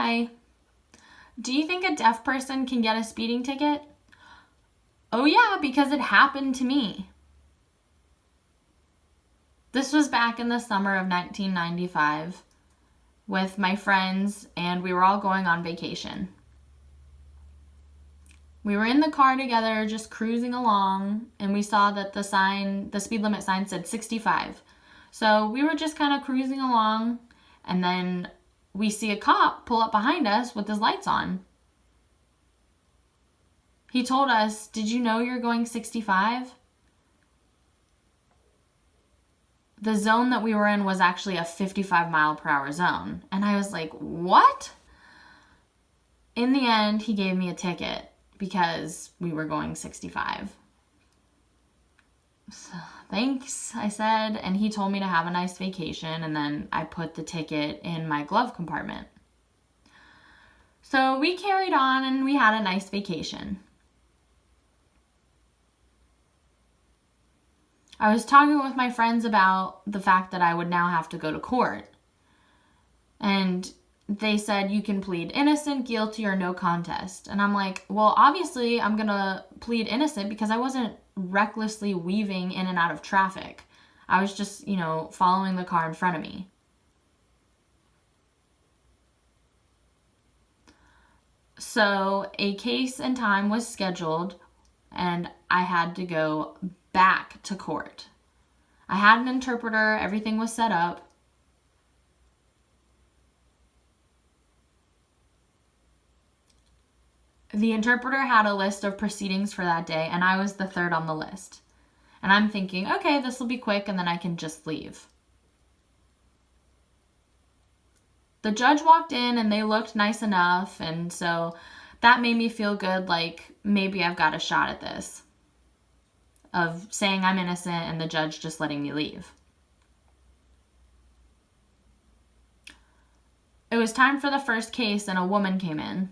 Hi. Do you think a deaf person can get a speeding ticket? Oh yeah, because it happened to me. This was back in the summer of 1995 with my friends, and we were all going on vacation. We were in the car together just cruising along, and we saw that the speed limit sign said 65. So we were just kind of cruising along, and then we see a cop pull up behind us with his lights on. He told us, "Did you know you're going 65? The zone that we were in was actually a 55 mile per hour zone. And I was like, what? In the end, he gave me a ticket because we were going 65. So, thanks, I said, and he told me to have a nice vacation, and then I put the ticket in my glove compartment. So we carried on and we had a nice vacation. I was talking with my friends about the fact that I would now have to go to court. And they said, you can plead innocent, guilty, or no contest. And I'm like, well, obviously I'm going to plead innocent because I wasn't recklessly weaving in and out of traffic. I was just, following the car in front of me. So a case and time was scheduled, and I had to go back to court. I had an interpreter, everything was set up. The interpreter had a list of proceedings for that day, and I was the third on the list. And I'm thinking, okay, this will be quick, and then I can just leave. The judge walked in, and they looked nice enough, and so that made me feel good, like maybe I've got a shot at this, of saying I'm innocent and the judge just letting me leave. It was time for the first case, and a woman came in.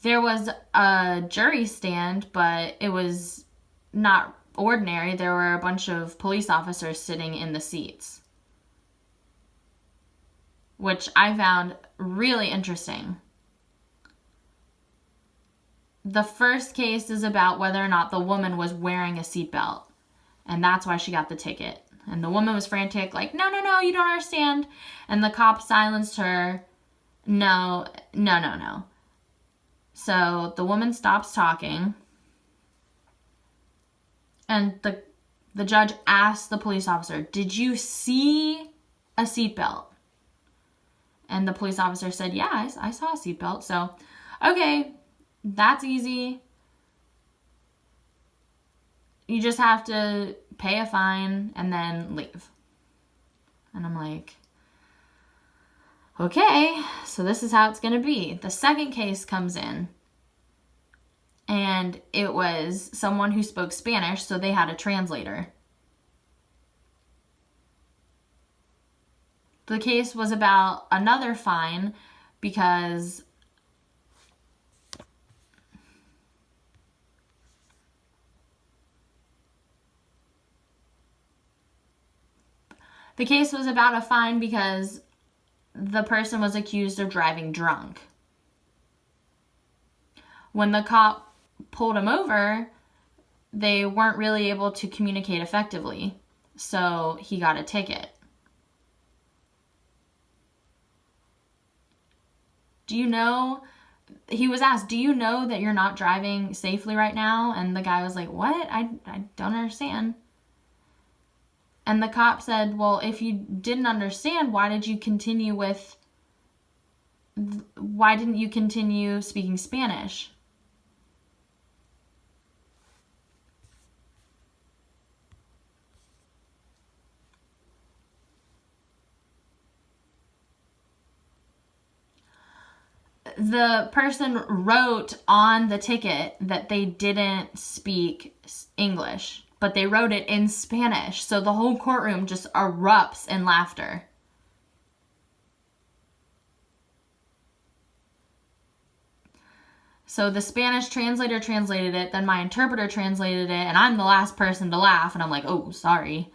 There was a jury stand, but it was not ordinary. There were a bunch of police officers sitting in the seats, which I found really interesting. The first case is about whether or not the woman was wearing a seatbelt, and that's why she got the ticket. And the woman was frantic, like, no, you don't understand. And the cop silenced her. No. So the woman stops talking, and the judge asked the police officer, did you see a seatbelt? And the police officer said, yeah, I saw a seatbelt. So, okay, that's easy. You just have to pay a fine and then leave. And I'm like, okay, so this is how it's going to be. The second case comes in, and it was someone who spoke Spanish, so they had a translator. The case was about another fine because the person was accused of driving drunk. When the cop pulled him over, they weren't really able to communicate effectively, so he got a ticket. He was asked, do you know that you're not driving safely right now? And the guy was like, what? I don't understand. And the cop said, well, if you didn't understand, why didn't you continue speaking Spanish? The person wrote on the ticket that they didn't speak English, but they wrote it in Spanish. So the whole courtroom just erupts in laughter. So the Spanish translator translated it, then my interpreter translated it, and I'm the last person to laugh, and I'm like, oh, sorry.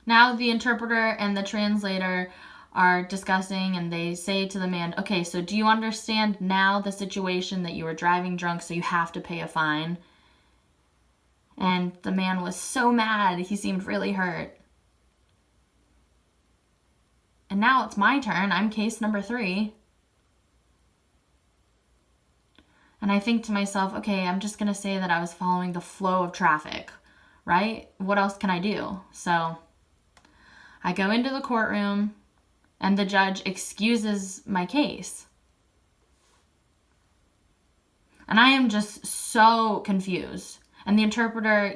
Now the interpreter and the translator are discussing, and they say to the man, okay, so do you understand now the situation that you were driving drunk, so you have to pay a fine? And the man was so mad. He seemed really hurt. And now it's my turn. I'm case number 3. And I think to myself, okay, I'm just going to say that I was following the flow of traffic, right? What else can I do? So I go into the courtroom, and the judge excuses my case. And I am just so confused. And the interpreter,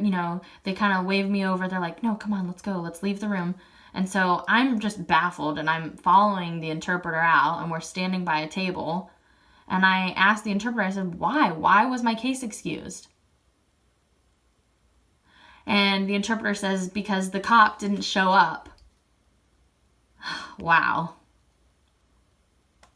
they kind of wave me over. They're like, no, come on, let's go. Let's leave the room. And so I'm just baffled, and I'm following the interpreter out, and we're standing by a table. And I asked the interpreter, I said, why? Why was my case excused? And the interpreter says, because the cop didn't show up. Wow.